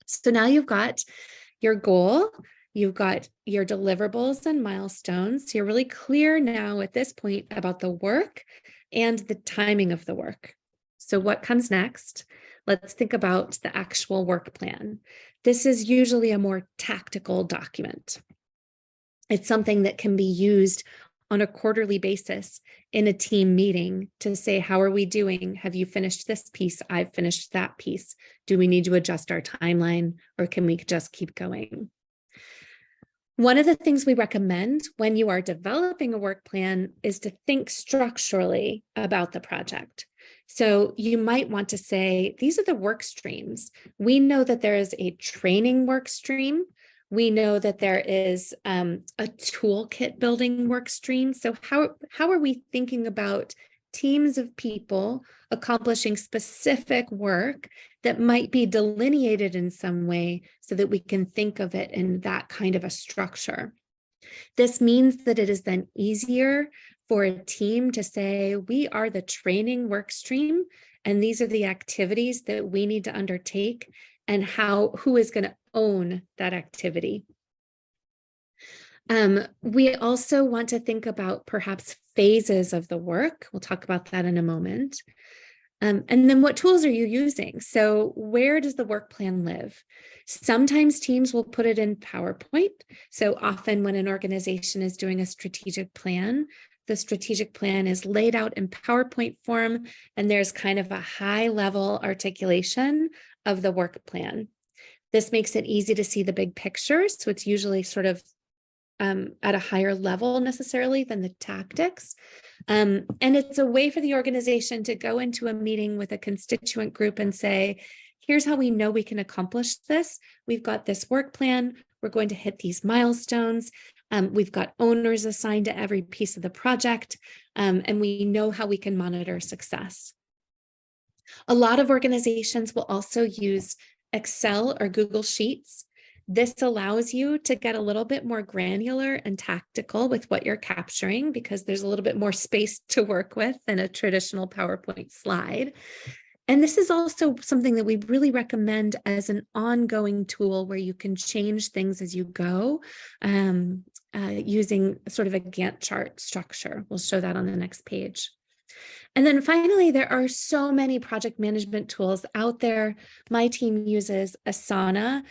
So now you've got your goal, you've got your deliverables and milestones. You're really clear now at this point about the work and the timing of the work. So what comes next? Let's think about the actual work plan. This is usually a more tactical document. It's something that can be used on a quarterly basis in a team meeting to say, how are we doing? Have you finished this piece? I've finished that piece. Do we need to adjust our timeline, or can we just keep going? One of the things we recommend when you are developing a work plan is to think structurally about the project. So you might want to say, these are the work streams. We know that there is a training work stream. We know that there is a toolkit building work stream. So how are we thinking about teams of people accomplishing specific work that might be delineated in some way so that we can think of it in that kind of a structure? This means that it is then easier for a team to say, we are the training work stream, and these are the activities that we need to undertake, and who is going to own that activity. We also want to think about perhaps phases of the work. We'll talk about that in a moment. And then what tools are you using? So where does the work plan live? Sometimes teams will put it in PowerPoint. So often when an organization is doing a strategic plan, the strategic plan is laid out in PowerPoint form, and there's kind of a high level articulation of the work plan. This makes it easy to see the big picture. So it's usually sort of at a higher level necessarily than the tactics. And it's a way for the organization to go into a meeting with a constituent group and say, here's how we know we can accomplish this. We've got this work plan. We're going to hit these milestones. We've got owners assigned to every piece of the project, and we know how we can monitor success. A lot of organizations will also use Excel or Google Sheets. This allows you to get a little bit more granular and tactical with what you're capturing, because there's a little bit more space to work with than a traditional PowerPoint slide. And this is also something that we really recommend as an ongoing tool where you can change things as you go, using sort of a Gantt chart structure. We'll show that on the next page. And then finally, there are so many project management tools out there. My team uses Asana,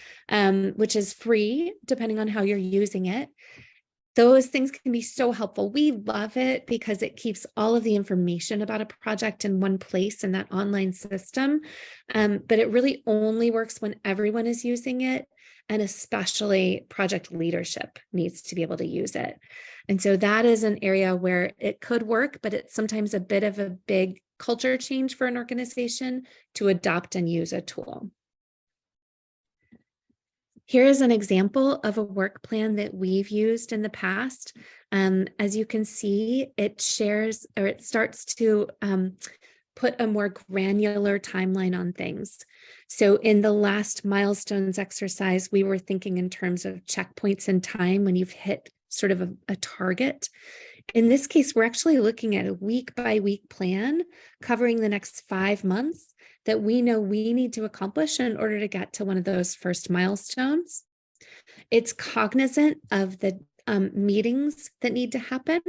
which is free, depending on how you're using it. Those things can be so helpful. We love it because it keeps all of the information about a project in one place in that online system. But it really only works when everyone is using it, and especially project leadership needs to be able to use it. And so that is an area where it could work, but it's sometimes a bit of a big culture change for an organization to adopt and use a tool. Here is an example of a work plan that we've used in the past. As you can see, it shares, or it starts to put a more granular timeline on things. So in the last milestones exercise, we were thinking in terms of checkpoints in time when you've hit sort of a target. In this case, we're actually looking at a week-by-week plan covering the next 5 months that we know we need to accomplish in order to get to one of those first milestones. It's cognizant of the meetings that need to happen.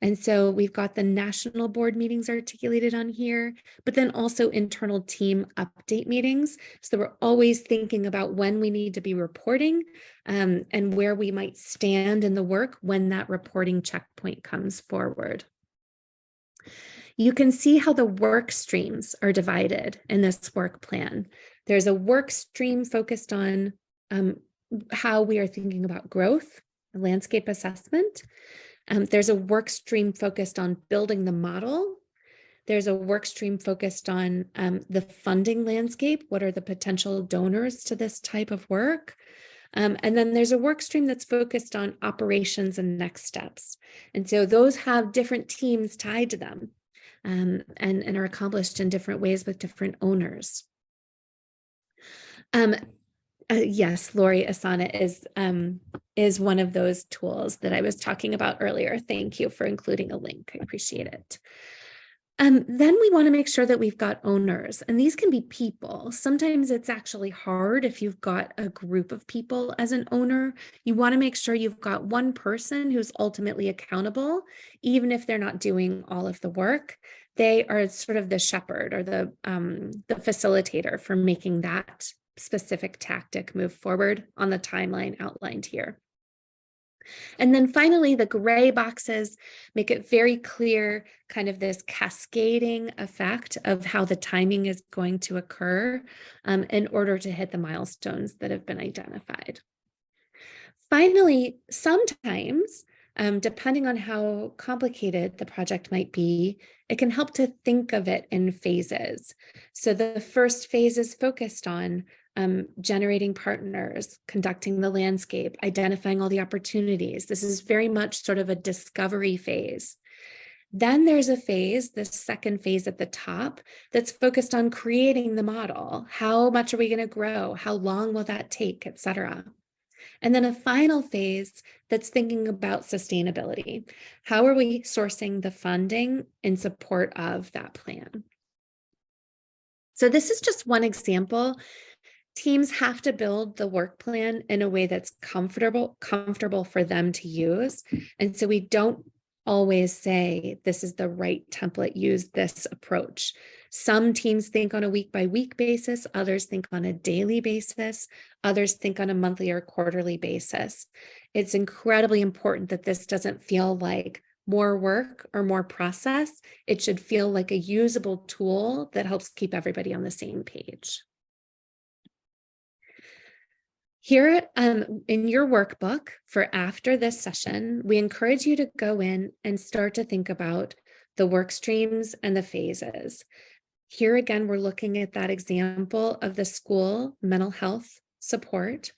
And so we've got the national board meetings articulated on here, but then also internal team update meetings. So we're always thinking about when we need to be reporting, and where we might stand in the work when that reporting checkpoint comes forward. You can see how the work streams are divided in this work plan. There's a work stream focused on how we are thinking about growth, landscape assessment. There's a work stream focused on building the model. There's a work stream focused on the funding landscape. What are the potential donors to this type of work? And then there's a work stream that's focused on operations and next steps. And so those have different teams tied to them, and are accomplished in different ways with different owners. Yes, Lori, Asana is one of those tools that I was talking about earlier. Thank you for including a link. I appreciate it. Then we want to make sure that we've got owners, and these can be people. Sometimes it's actually hard if you've got a group of people as an owner. You want to make sure you've got one person who's ultimately accountable, even if they're not doing all of the work. They are sort of the shepherd or the facilitator for making that specific tactic move forward on the timeline outlined here. And then finally, the gray boxes make it very clear kind of this cascading effect of how the timing is going to occur in order to hit the milestones that have been identified. Finally, sometimes, depending on how complicated the project might be, it can help to think of it in phases. So the first phase is focused on generating partners, conducting the landscape, identifying all the opportunities. This is very much sort of a discovery phase. Then there's a phase, the second phase at the top, that's focused on creating the model. How much are we going to grow? How long will that take, et cetera? And then a final phase that's thinking about sustainability. How are we sourcing the funding in support of that plan? So this is just one example. Teams have to build the work plan in a way that's comfortable for them to use. And so we don't always say this is the right template, use this approach. Some teams think on a week by week basis, others think on a daily basis, others think on a monthly or quarterly basis. It's incredibly important that this doesn't feel like more work or more process. It should feel like a usable tool that helps keep everybody on the same page. Here in your workbook for after this session, we encourage you to go in and start to think about the work streams and the phases. Here again, we're looking at that example of the school mental health support,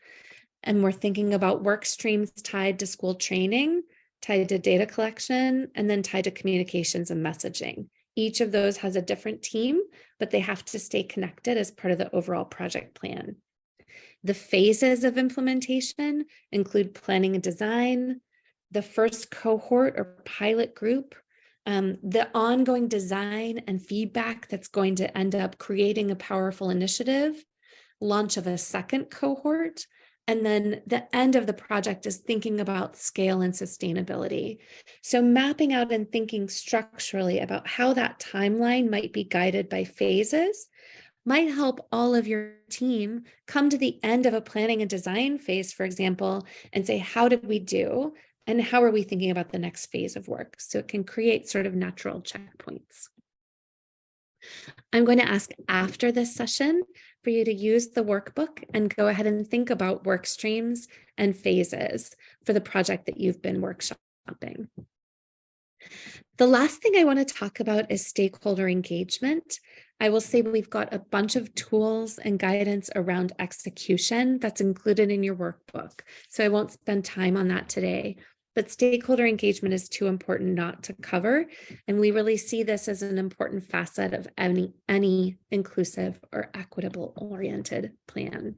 and we're thinking about work streams tied to school training, tied to data collection, and then tied to communications and messaging. Each of those has a different team, but they have to stay connected as part of the overall project plan. The phases of implementation include planning and design, the first cohort or pilot group, the ongoing design and feedback that's going to end up creating a powerful initiative, launch of a second cohort, and then the end of the project is thinking about scale and sustainability. So mapping out and thinking structurally about how that timeline might be guided by phases might help all of your team come to the end of a planning and design phase, for example, and say, how did we do? And how are we thinking about the next phase of work? So it can create sort of natural checkpoints. I'm going to ask after this session for you to use the workbook and go ahead and think about work streams and phases for the project that you've been workshopping. The last thing I want to talk about is stakeholder engagement. I will say we've got a bunch of tools and guidance around execution that's included in your workbook. So I won't spend time on that today, but stakeholder engagement is too important not to cover. And we really see this as an important facet of any inclusive or equitable oriented plan.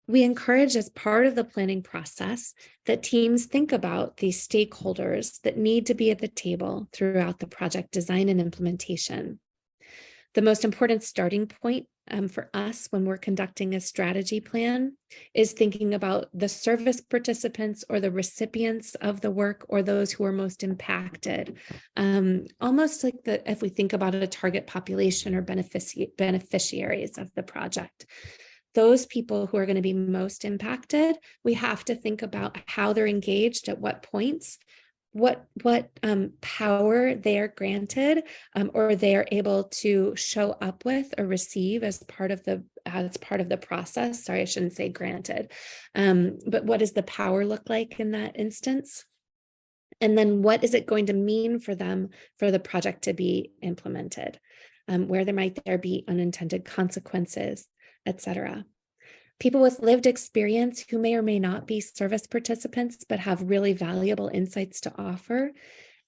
We encourage, as part of the planning process, that teams think about these stakeholders that need to be at the table throughout the project design and implementation. The most important starting point for us when we're conducting a strategy plan is thinking about the service participants or the recipients of the work or those who are most impacted. Almost like if we think about a target population or beneficiaries of the project. Those people who are going to be most impacted, we have to think about how they're engaged at what points, what power they are granted or they are able to show up with or receive as part of the process. Sorry, I shouldn't say granted, but what does the power look like in that instance? And then what is it going to mean for them for the project to be implemented? Where might there be unintended consequences, etc. People with lived experience who may or may not be service participants, but have really valuable insights to offer.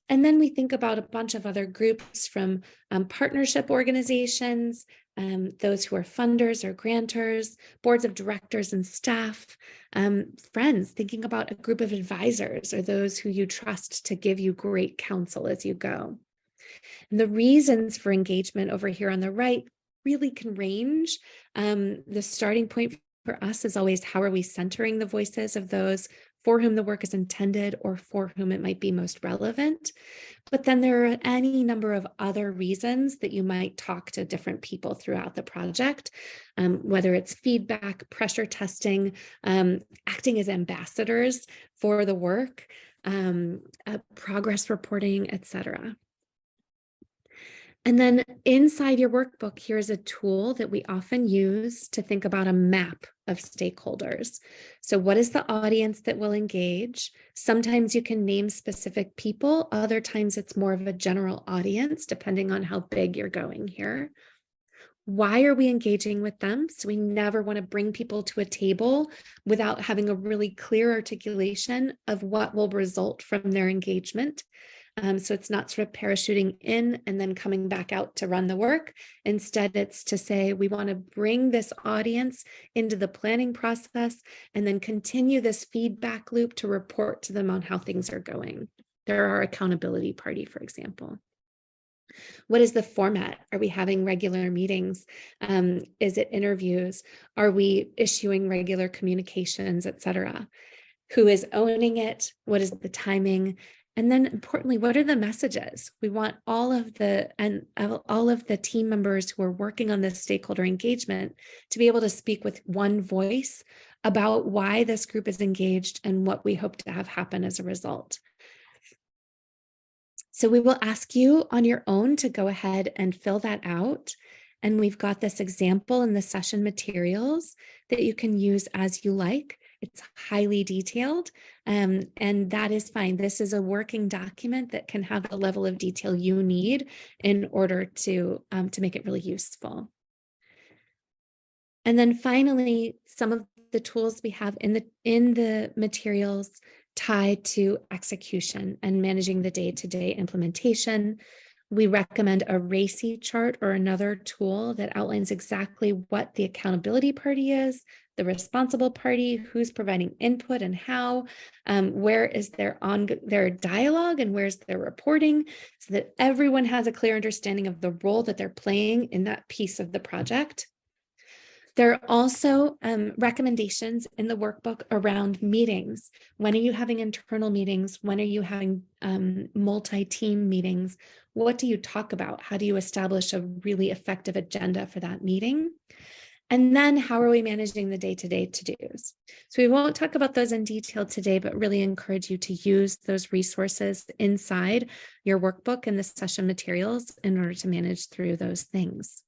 And then we think about a bunch of other groups from partnership organizations, those who are funders or grantors, boards of directors and staff, friends, thinking about a group of advisors or those who you trust to give you great counsel as you go. And the reasons for engagement over here on the right really can range. The starting point for us is always, how are we centering the voices of those for whom the work is intended or for whom it might be most relevant? But then there are any number of other reasons that you might talk to different people throughout the project, whether it's feedback, pressure testing, acting as ambassadors for the work, progress reporting, etc. And then inside your workbook, here's a tool that we often use to think about a map of stakeholders. So what is the audience that will engage? Sometimes you can name specific people. Other times it's more of a general audience, depending on how big you're going here. Why are we engaging with them? So we never want to bring people to a table without having a really clear articulation of what will result from their engagement. So it's not sort of parachuting in and then coming back out to run the work. Instead, it's to say, we want to bring this audience into the planning process and then continue this feedback loop to report to them on how things are going. They're our accountability party, for example. What is the format? Are we having regular meetings? Is it interviews? Are we issuing regular communications, et cetera? Who is owning it? What is the timing? And then importantly, what are the messages? We want all of the team members who are working on this stakeholder engagement to be able to speak with one voice about why this group is engaged and what we hope to have happen as a result. So we will ask you on your own to go ahead and fill that out. And we've got this example in the session materials that you can use as you like. It's highly detailed, and that is fine. This is a working document that can have the level of detail you need in order to make it really useful. And then finally, some of the tools we have in the materials tied to execution and managing the day-to-day implementation. We recommend a RACI chart or another tool that outlines exactly what the accountability party is, the responsible party, who's providing input and how, where is their dialogue and where's their reporting, so that everyone has a clear understanding of the role that they're playing in that piece of the project. There are also recommendations in the workbook around meetings. When are you having internal meetings? When are you having multi-team meetings? What do you talk about? How do you establish a really effective agenda for that meeting? And then how are we managing the day-to-day to-dos? So we won't talk about those in detail today, but really encourage you to use those resources inside your workbook and the session materials in order to manage through those things.